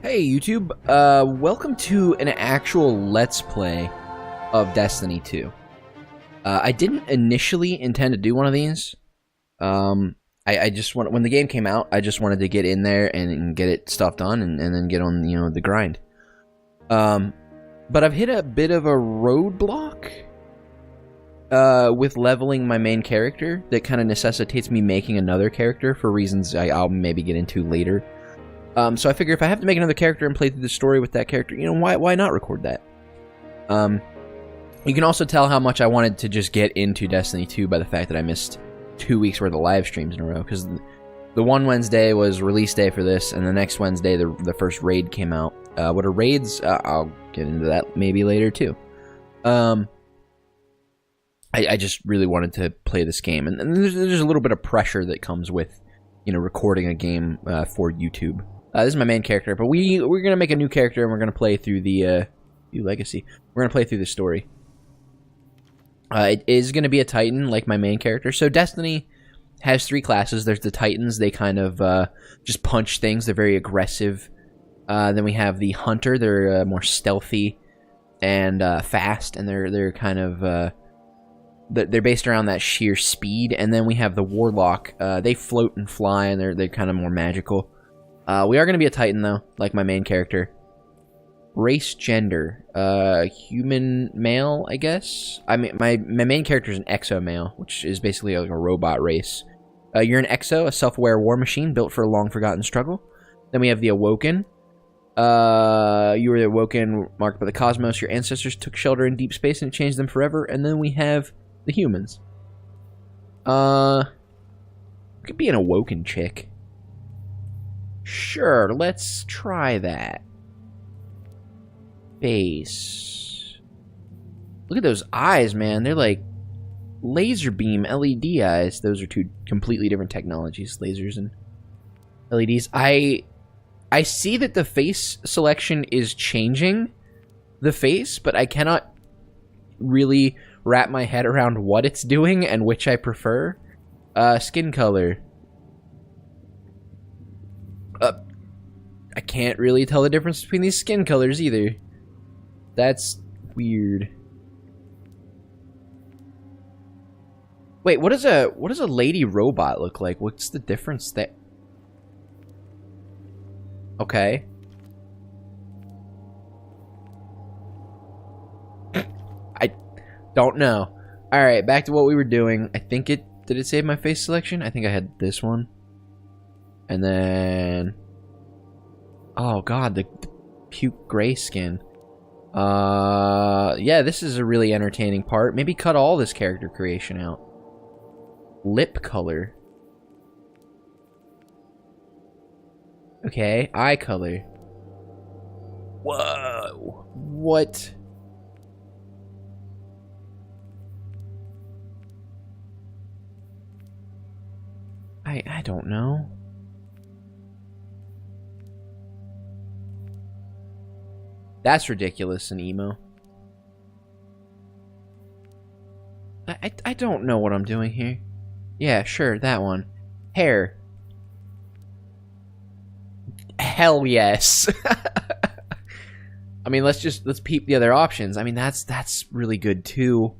Hey YouTube, welcome to an actual Let's Play of Destiny 2. I didn't initially intend to do one of these. I just when the game came out, I just wanted to get in there and get it stuff done and then get on, the grind. But I've hit a bit of a roadblock with leveling my main character that kind of necessitates me making another character for reasons I'll maybe get into later. So I figure if I have to make another character and play through the story with that character, why not record that? You can also tell how much I wanted to just get into Destiny 2 by the fact that I missed 2 weeks worth of live streams in a row, because the one Wednesday was release day for this, and the next Wednesday the first raid came out. What are raids? I'll get into that maybe later too. I just really wanted to play this game, and there's a little bit of pressure that comes with, recording a game for YouTube. This is my main character, but we're gonna make a new character and we're gonna play through the new legacy. We're gonna play through the story. It is gonna be a Titan like my main character. So Destiny has 3 classes. There's the Titans. They kind of just punch things. They're very aggressive. Then we have the Hunter. They're more stealthy and fast, and they're kind of they're based around that sheer speed. And then we have the Warlock. They float and fly, and they're kind of more magical. We are going to be a Titan, though, like my main character. Race, gender. Human male, I guess? I mean, my main character is an exo male, which is basically like a robot race. You're an exo, a self-aware war machine built for a long-forgotten struggle. Then we have the Awoken. You were the Awoken, marked by the cosmos. Your ancestors took shelter in deep space and it changed them forever. And then we have the humans. Could be an Awoken chick. Sure, let's try that. Face. Look at those eyes, man. They're like laser beam LED eyes. Those are 2 completely different technologies, lasers and LEDs. I see that the face selection is changing the face, but I cannot really wrap my head around what it's doing and which I prefer. Skin color. I can't really tell the difference between these skin colors either. That's weird. Wait, what does a lady robot look like? What's the difference there? Okay. I don't know. Alright, back to what we were doing. I think did it save my face selection? I think I had this one. And then... oh god, the puke gray skin. Yeah, this is a really entertaining part. Maybe cut all this character creation out. Lip color. Okay, eye color. Whoa. What? I don't know. That's ridiculous and emo. I don't know what I'm doing here. Yeah, sure, that one. Hair. Hell yes. I mean, let's peep the other options. I mean, that's really good too.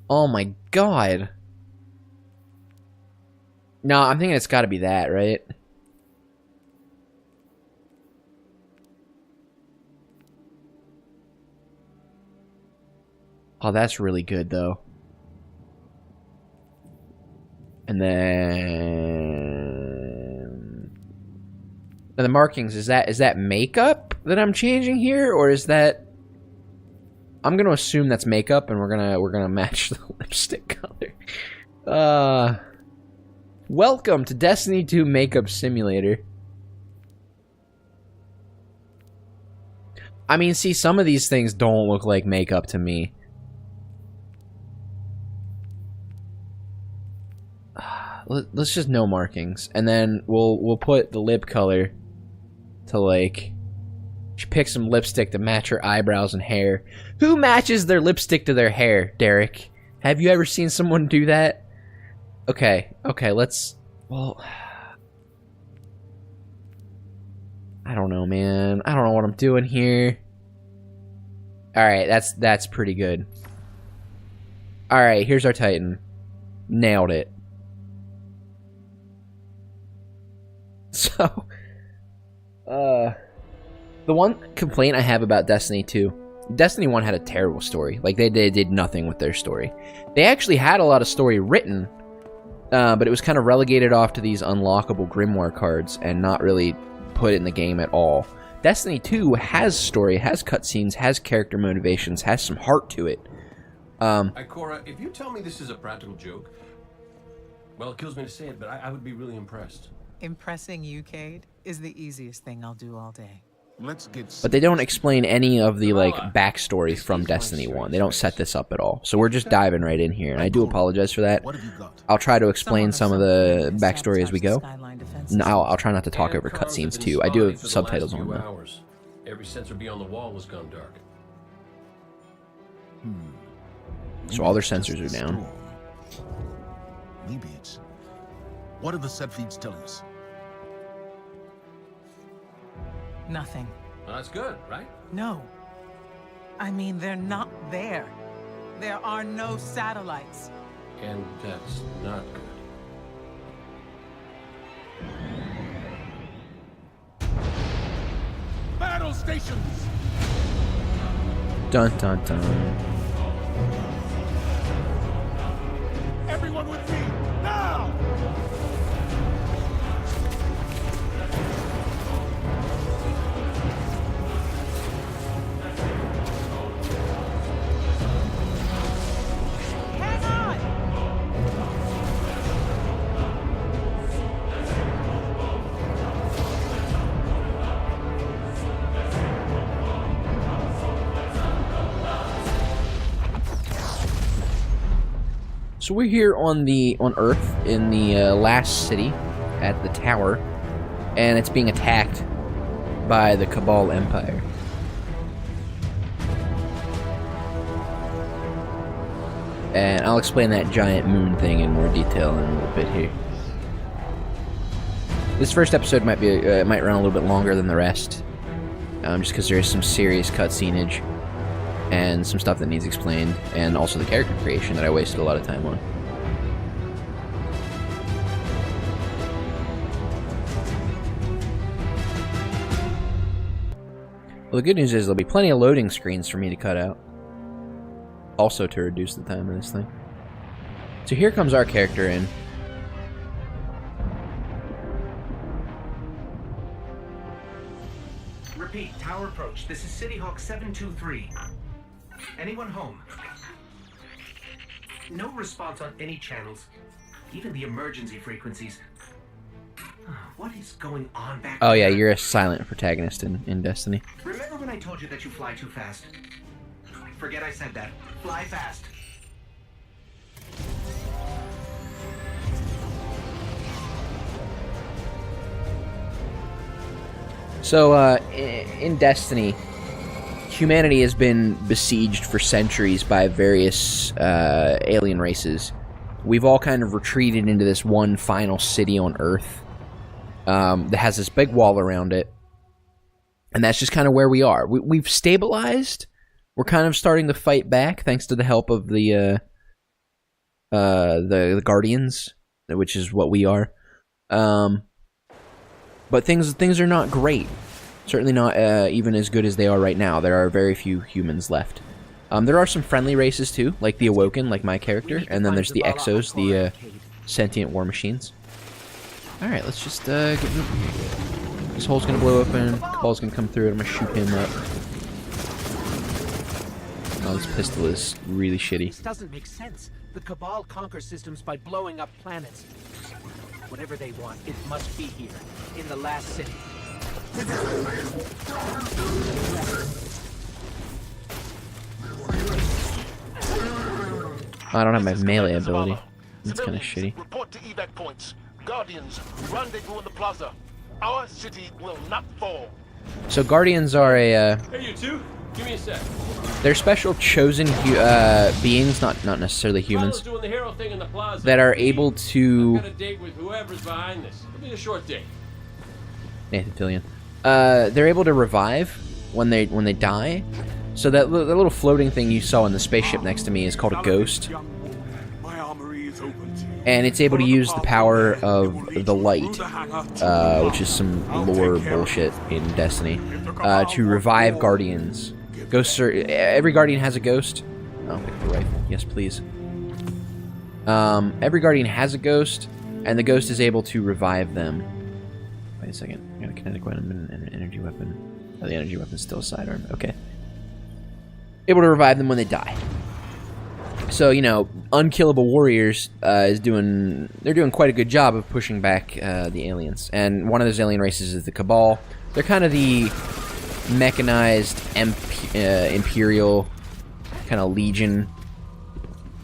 Oh my god. No, I'm thinking it's got to be that, right? Oh, that's really good, though. And then... now the markings, is that makeup that I'm changing here? Or is that... I'm gonna assume that's makeup, and we're gonna match the lipstick color. Welcome to Destiny 2 Makeup Simulator. I mean, see, some of these things don't look like makeup to me. Let's just no markings, and then we'll put the lip color to like. She pick some lipstick to match her eyebrows and hair. Who matches their lipstick to their hair, Derek? Have you ever seen someone do that? Okay, let's... well... I don't know, man. I don't know what I'm doing here. Alright, that's pretty good. Alright, here's our Titan. Nailed it. So, the one complaint I have about Destiny 2, Destiny 1 had a terrible story. Like, they did nothing with their story. They actually had a lot of story written, but it was kind of relegated off to these unlockable Grimoire cards and not really put in the game at all. Destiny 2 has story, has cutscenes, has character motivations, has some heart to it. Ikora, if you tell me this is a practical joke, well, it kills me to say it, but I would be really impressed. Impressing you, Cade, is the easiest thing I'll do all day. But they don't explain any of the, like, backstory from Destiny 1. They don't set this up at all. So we're just diving right in here, and I do apologize for that. I'll try to explain some of the backstory as we go. No, I'll try not to talk over cutscenes, too. I do have subtitles on, though. Every sensor beyond the wall has gone dark. So all their sensors are down. Maybe it's... What are the set feeds telling us? Nothing. Well, that's good, right? No. I mean, they're not there. There are no satellites. And that's not good. Battle stations! Dun dun dun. Everyone with me, now! Hang on! So we're here on Earth in the last city at the tower, and it's being attacked by the Cabal Empire. And I'll explain that giant moon thing in more detail in a little bit here. This first episode might run a little bit longer than the rest, just because there is some serious cutscenage and some stuff that needs explained, and also the character creation that I wasted a lot of time on. Well, the good news is there'll be plenty of loading screens for me to cut out, also to reduce the time of this thing. So here comes our character in. Repeat, tower approach. This is City Hawk 723. Anyone home? No response on any channels, even the emergency frequencies. What is going on back there? Oh yeah, you're a silent protagonist in Destiny. Remember when I told you that you fly too fast? Forget I said that. Fly fast. So, in Destiny, humanity has been besieged for centuries by various alien races. We've all kind of retreated into this one final city on Earth that has this big wall around it, and that's just kind of where we are. We've stabilized. We're kind of starting to fight back thanks to the help of the Guardians, which is what we are. But things are not great. Certainly not even as good as they are right now. There are very few humans left. There are some friendly races too, like the Awoken, like my character, and then there's the Exos, the sentient war machines. Alright, let's just get moving. This hole's gonna blow open, Cabal's gonna come through, and I'm gonna shoot him up. Oh, this pistol is really shitty. This doesn't make sense. The Cabal conquer systems by blowing up planets. Whatever they want, it must be here, in the last city. I don't have my melee ability. That's kind of shitty. Report to evac points. Guardians, rendezvous in the plaza. Our city will not fall. So Guardians are a Hey, you two, give me a sec. they're special chosen beings, not necessarily humans, Doing the hero thing in the plaza. that are able to... I've got a date with whoever's behind this. It'll be a short date. Nathan Fillion. they're able to revive when they die. So that little floating thing you saw in the spaceship next to me is called a ghost. And it's able to use the power of the light, which is some lore bullshit in Destiny, to revive guardians. Ghosts are... Every guardian has a ghost. Oh, pick the rifle. Yes, please. Every guardian has a ghost, and the ghost is able to revive them. Wait a second. I got a kinetic weapon and an energy weapon. Oh, the energy weapon's still a sidearm. Okay. Able to revive them when they die. So, you know, Unkillable Warriors they're doing quite a good job of pushing back the aliens. And one of those alien races is the Cabal. They're kind of the mechanized Imperial kind of Legion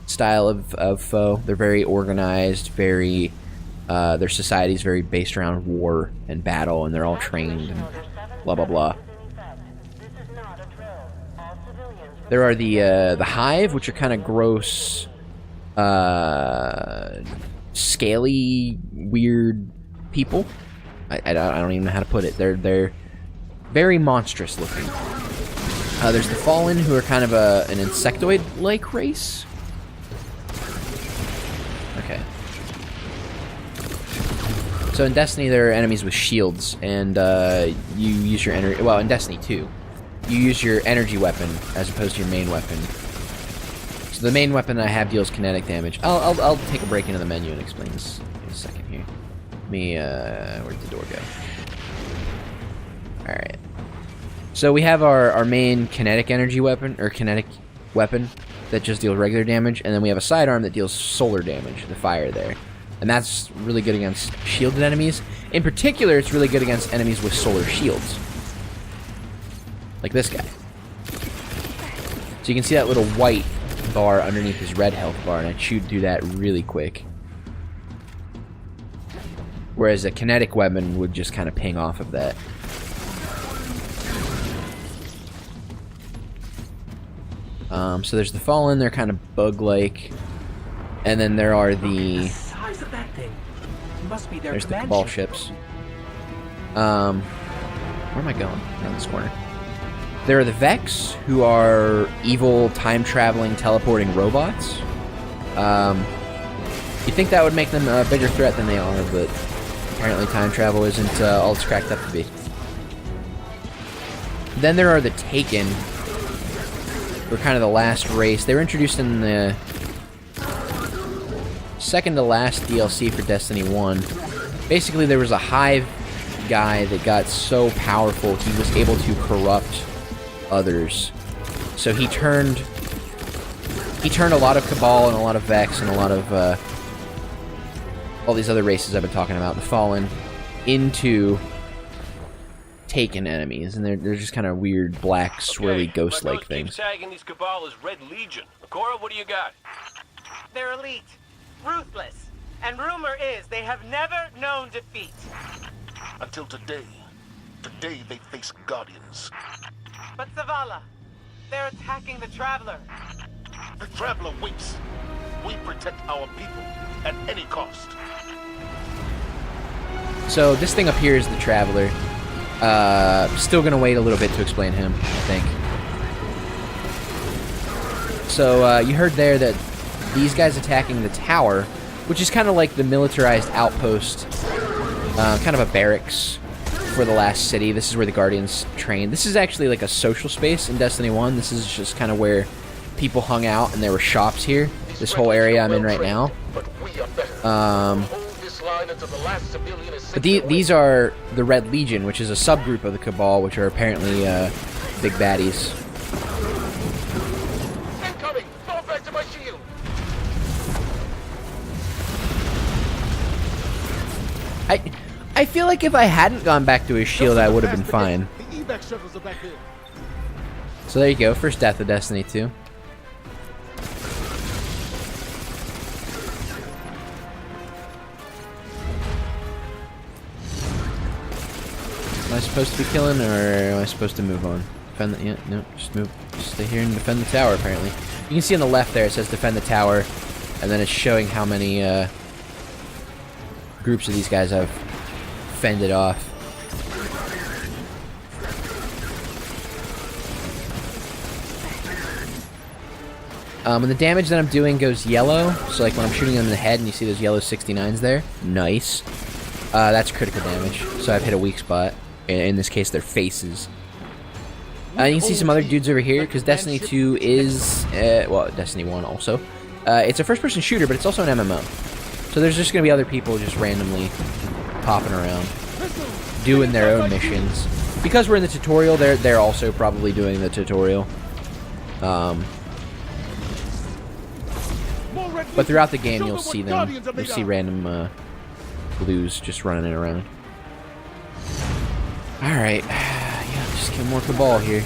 style of foe. They're very organized, very... their society is very based around war and battle, and they're all trained and blah, blah, blah. There are the Hive, which are kind of gross, scaly, weird people. I don't even know how to put it. They're very monstrous looking. There's the Fallen, who are kind of an insectoid-like race. Okay. So in Destiny, there are enemies with shields, and you use your energy. Well, in Destiny 2. You use your energy weapon as opposed to your main weapon. So the main weapon I have deals kinetic damage. I'll take a break into the menu and explain this in a second here. Where'd the door go? Alright. So we have our main kinetic energy weapon, or kinetic weapon, that just deals regular damage, and then we have a sidearm that deals solar damage, the fire there. And that's really good against shielded enemies. In particular, it's really good against enemies with solar shields. Like this guy. So you can see that little white bar underneath his red health bar, and I chewed through that really quick. Whereas a kinetic weapon would just kind of ping off of that. So there's the Fallen, they're kind of bug-like. And then there are the size of that thing. Must be their there's the Cabal ships. Where am I going? Around this corner. There are the Vex, who are evil, time-traveling, teleporting robots. You'd think that would make them a bigger threat than they are, but apparently time travel isn't all it's cracked up to be. Then there are the Taken, who are kind of the last race. They were introduced in the second to last DLC for Destiny 1. Basically, there was a Hive guy that got so powerful he was able to corrupt others. So he turned a lot of Cabal and a lot of Vex and a lot of all these other races I've been talking about, the Fallen, into Taken enemies, and they're just kind of weird, black, swirly, ghost-like things. Tagging these Cabal as Red Legion. Cora, what do you got? They're elite, ruthless, and rumor is they have never known defeat. Until today. Today they face Guardians. But Zavala, they're attacking the Traveler. The Traveler waits. We protect our people at any cost. So this thing up here is the Traveler. Still gonna wait a little bit to explain him, I think. So you heard there that these guys attacking the tower, which is kind of like the militarized outpost, kind of a barracks for the last city. This is where the Guardians train. This is actually like a social space in Destiny 1. This is just kind of where people hung out, and there were shops here. This whole area I'm in right now. But these are the Red Legion, which is a subgroup of the Cabal, which are apparently big baddies. Incoming! Fall back to my shield! I feel like if I hadn't gone back to his shield, I would have been fine. So there you go, first death of Destiny 2. Am I supposed to be killing, or am I supposed to move on? Defend the... yeah, no, just move. Just stay here and defend the tower, apparently. You can see on the left there, it says defend the tower, and then it's showing how many groups of these guys have fended off. When the damage that I'm doing goes yellow, so like when I'm shooting them in the head and you see those yellow 69s there, nice. That's critical damage, so I've hit a weak spot. In this case, their faces. You can see some other dudes over here, because Destiny 2 is, well, Destiny 1 also. It's a first-person shooter, but it's also an MMO. So there's just going to be other people just randomly popping around, doing their own missions. Because we're in the tutorial, they're also probably doing the tutorial. But throughout the game, you'll see them. You'll see random blues just running around. Alright. Yeah, just get more Cabal here.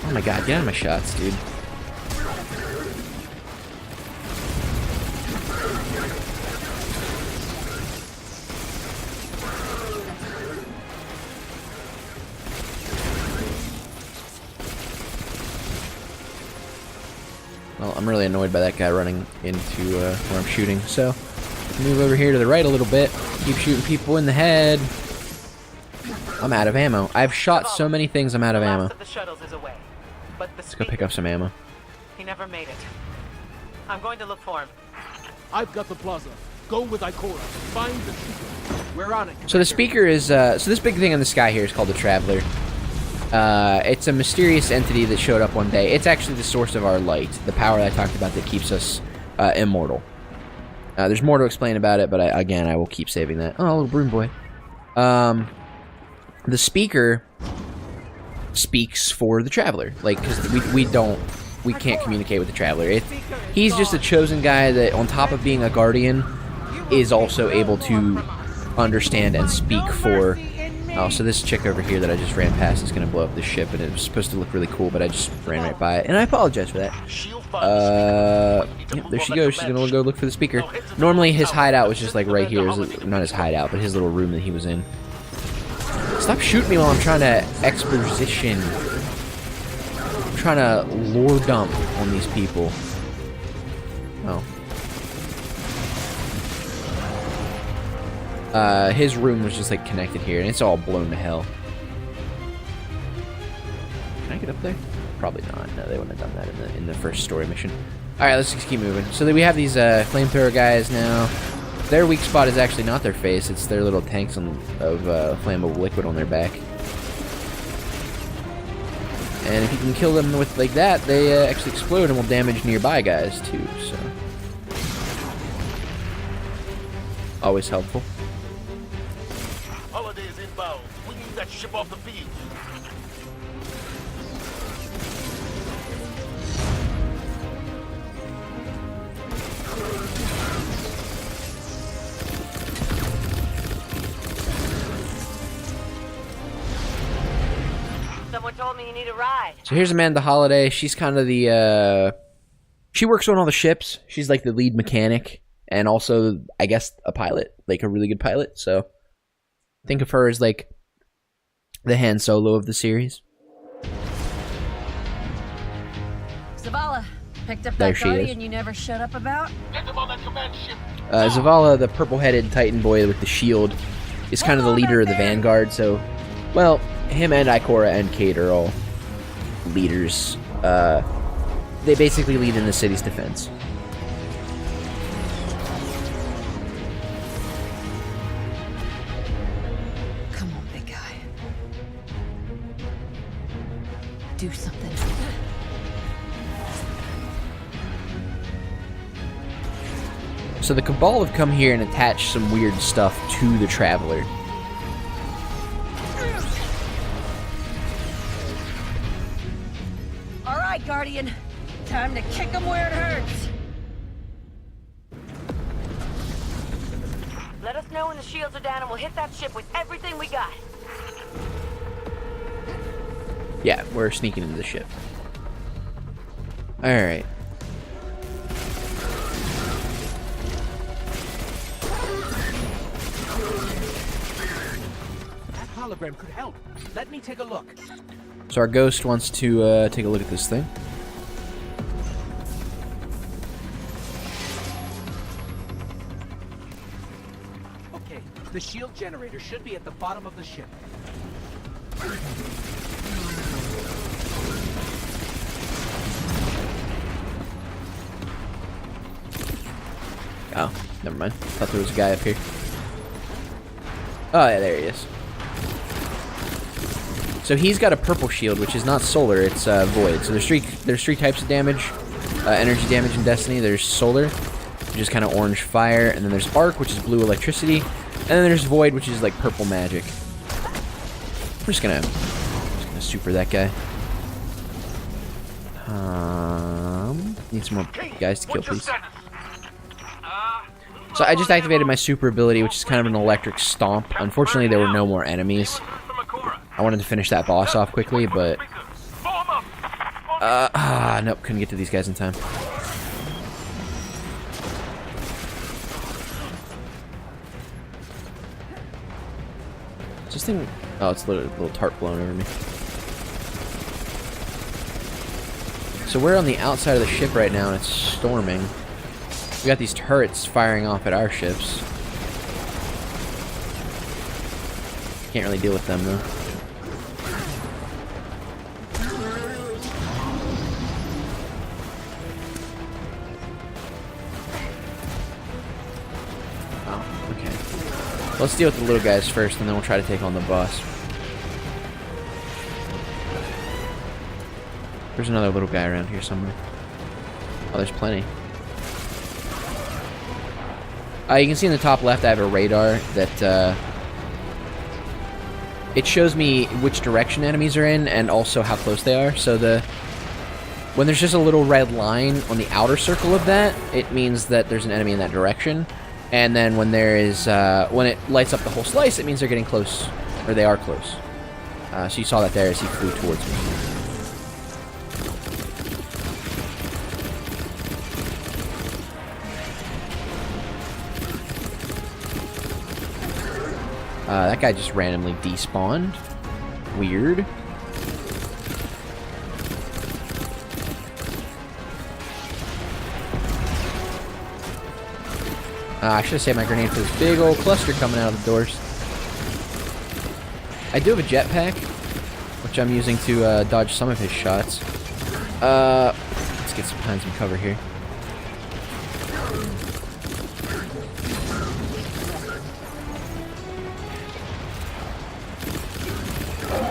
Oh my god, get out of my shots, dude. Well, I'm really annoyed by that guy running into where I'm shooting, so move over here to the right a little bit. Keep shooting people in the head. I'm out of ammo. I've shot so many things, I'm out of ammo. Let's go pick up some ammo. He never made it. I'm going to look for him. I've got the plaza. Go with Ikora. Find the speaker. We're on it. So the speaker is, so this big thing in the sky here is called the Traveler. It's a mysterious entity that showed up one day. It's actually the source of our light, the power that I talked about that keeps us immortal. There's more to explain about it, but again, I will keep saving that. Oh, little broom boy. The speaker speaks for the Traveler, like, because we can't communicate with the Traveler. He's just a chosen guy that, on top of being a guardian, is also able to understand and speak for. Oh, so this chick over here that I just ran past is going to blow up the ship, and it was supposed to look really cool, but I just ran right by it, and I apologize for that. Yep, there she goes. She's going to go look for the speaker. Normally, his hideout was just like right here. Not his hideout, but his little room that he was in. Stop shooting me while I'm trying to exposition. I'm trying to lore dump on these people. Oh. His room was just like connected here, and it's all blown to hell. Can I get up there? Probably not. No, they wouldn't have done that in the first story mission. All right, let's just keep moving. So we have these flamethrower guys now. Their weak spot is actually not their face; it's their little tanks of flammable liquid on their back. And if you can kill them with like that, they actually explode and will damage nearby guys too. So always helpful. Holiday's inbound. We need that ship off the field. Someone told me you need a ride. So here's Amanda Holiday. She's kind of the, she works on all the ships. She's like the lead mechanic and also, I guess, a pilot, like a really good pilot. So think of her as like the Han Solo of the series. Zavala, picked up There that she is. guardian you never showed up about? Get them on that command ship. Zavala, the purple-headed Titan boy with the shield, is kind of the leader of the Vanguard. So, well, him and Ikora and Kate are all leaders. They basically lead in the city's defense. Come on, big guy. Do something. So the Cabal have come here and attached some weird stuff to the Traveler. All right, Guardian. Time to kick him where it hurts. Let us know when the shields are down and we'll hit that ship with everything we got. Yeah, we're sneaking into the ship. Alright. That hologram could help. Let me take a look. So our ghost wants to take a look at this thing. Okay, The shield generator should be at the bottom of the ship. Oh, never mind. Thought there was a guy up here. Oh, yeah, there he is. So he's got a purple shield, which is not solar, it's void. So there's three types of damage. Energy damage in Destiny. There's solar, which is kind of orange fire. And then there's arc, which is blue electricity. And then there's void, which is like purple magic. I'm just gonna super that guy. Need some more guys to kill, please. So I just activated my super ability, which is kind of an electric stomp. Unfortunately, there were no more enemies. I wanted to finish that boss off quickly, but... nope, couldn't get to these guys in time. Is this thing... Oh, it's a little tarp blown over me. So we're on the outside of the ship right now, and it's storming. We got these turrets firing off at our ships. Can't really deal with them, though. Oh, okay. Let's deal with the little guys first, and then we'll try to take on the boss. There's another little guy around here somewhere. Oh, there's plenty. You can see in the top left I have a radar that it shows me which direction enemies are in and also how close they are. So when there's just a little red line on the outer circle of that, it means that there's an enemy in that direction. And then when there is when it lights up the whole slice, it means they're getting close, or they are close. So you saw that there as he flew towards me. That guy just randomly despawned. Weird. I should have saved my grenade for this big old cluster coming out of the doors. I do have a jetpack, which I'm using to dodge some of his shots. Let's get behind some cover here.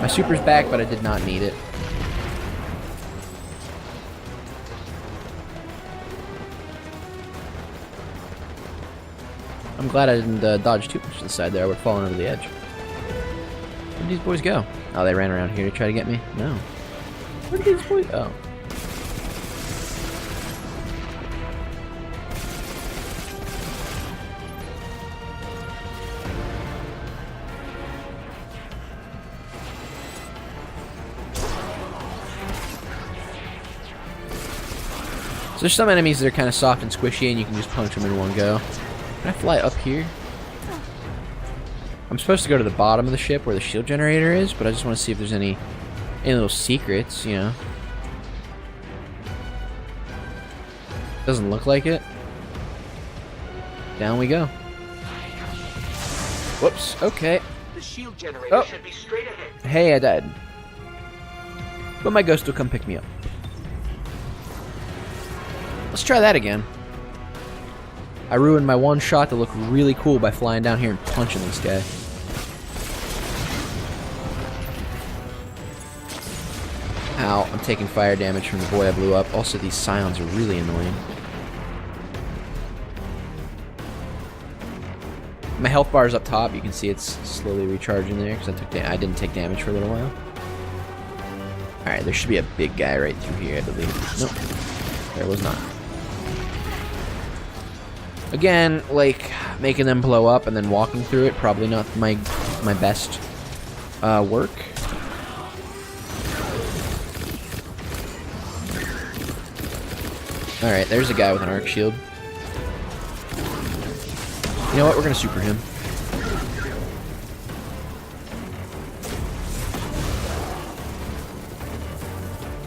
My super's back, but I did not need it. I'm glad I didn't dodge too much to the side there. I would have fallen over the edge. Where did these boys go? Oh, they ran around here to try to get me? No. Where did these boys go? Oh. So there's some enemies that are kind of soft and squishy and you can just punch them in one go. Can I fly up here? I'm supposed to go to the bottom of the ship where the shield generator is, but I just want to see if there's any little secrets, you know. Doesn't look like it. Down we go. Whoops, okay. The shield generator should be straight ahead. Hey, I died. But my ghost will come pick me up. Let's try that again. I ruined my one shot to look really cool by flying down here and punching this guy. Ow, I'm taking fire damage from the boy I blew up. Also, these scions are really annoying. My health bar is up top. You can see it's slowly recharging there because I didn't take damage for a little while. Alright, there should be a big guy right through here, I believe. Nope. There was not. Again, like, making them blow up and then walking through it, probably not my best work. Alright, there's a guy with an arc shield. You know what? We're gonna super him.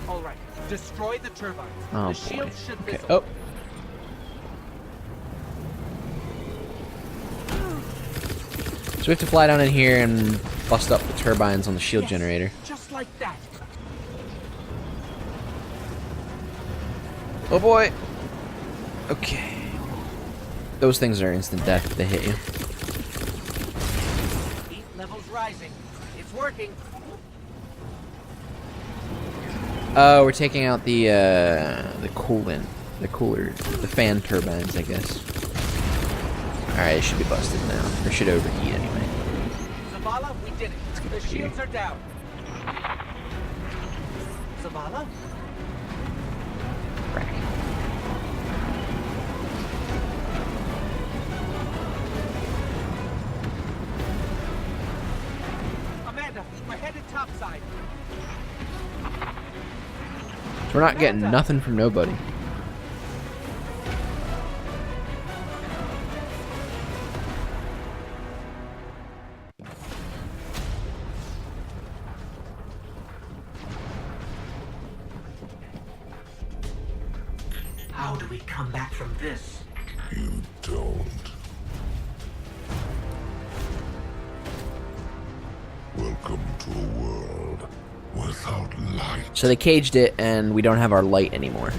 Alright, destroy the turbine. Oh, the shield boy. should Okay. fizzle. Oh. we have to fly down in here and bust up the turbines on the shield generator. Just like that. Oh boy. Okay. Those things are instant death if they hit you. Heat levels rising. It's working. Oh, we're taking out the coolant, the fan turbines, I guess. Alright, it should be busted now. Or should overheat anyway. Zavala, we did it. The shields are down. Zavala? Crack. Amanda, we're headed topside. So we're not getting nothing from nobody. How do we come back from this? You don't. Welcome to a world without light. So they caged it, and we don't have our light anymore.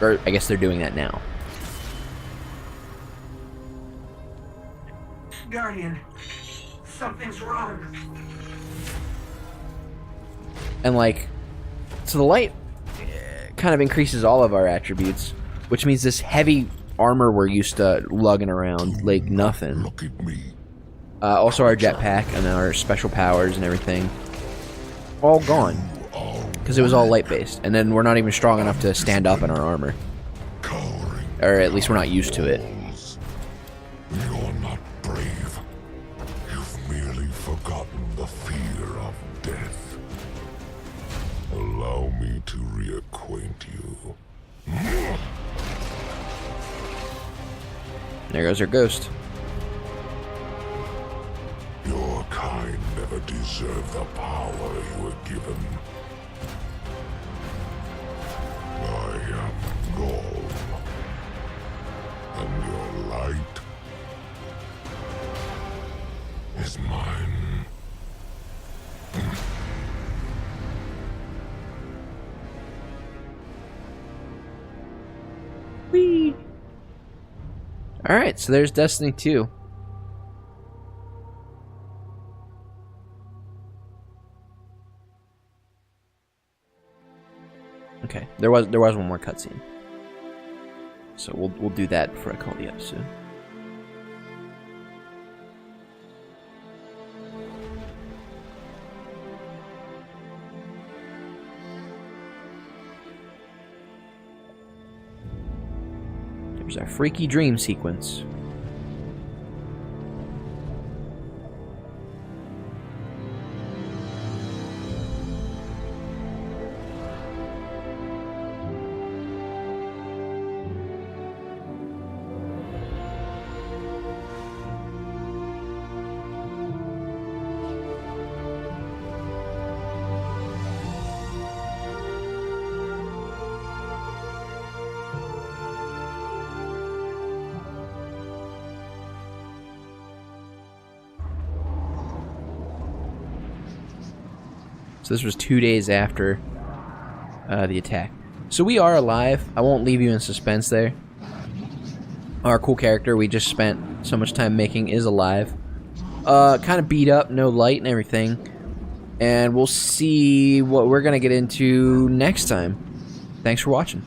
Or I guess they're doing that now. Guardian, something's wrong. And like, so the light kind of increases all of our attributes, which means this heavy armor we're used to lugging around like nothing. Look at me. Also our jetpack and our special powers and everything, all gone because it was all light based. And then we're not even strong enough to stand up in our armor, Cowering. or at least we're not used to it. You're not brave. You've merely forgotten the fear of death. Allow me to reacquaint you. There goes our ghost. Your kind never deserved the power you were given. I am Gaul, and your light is mine. Whee! Alright, so there's Destiny 2. Okay, there was one more cutscene, so we'll do that before I call the episode. There's our freaky dream sequence. So this was 2 days after the attack. So we are alive. I won't leave you in suspense there. Our cool character we just spent so much time making is alive. Kind of beat up, no light and everything. And we'll see what we're going to get into next time. Thanks for watching.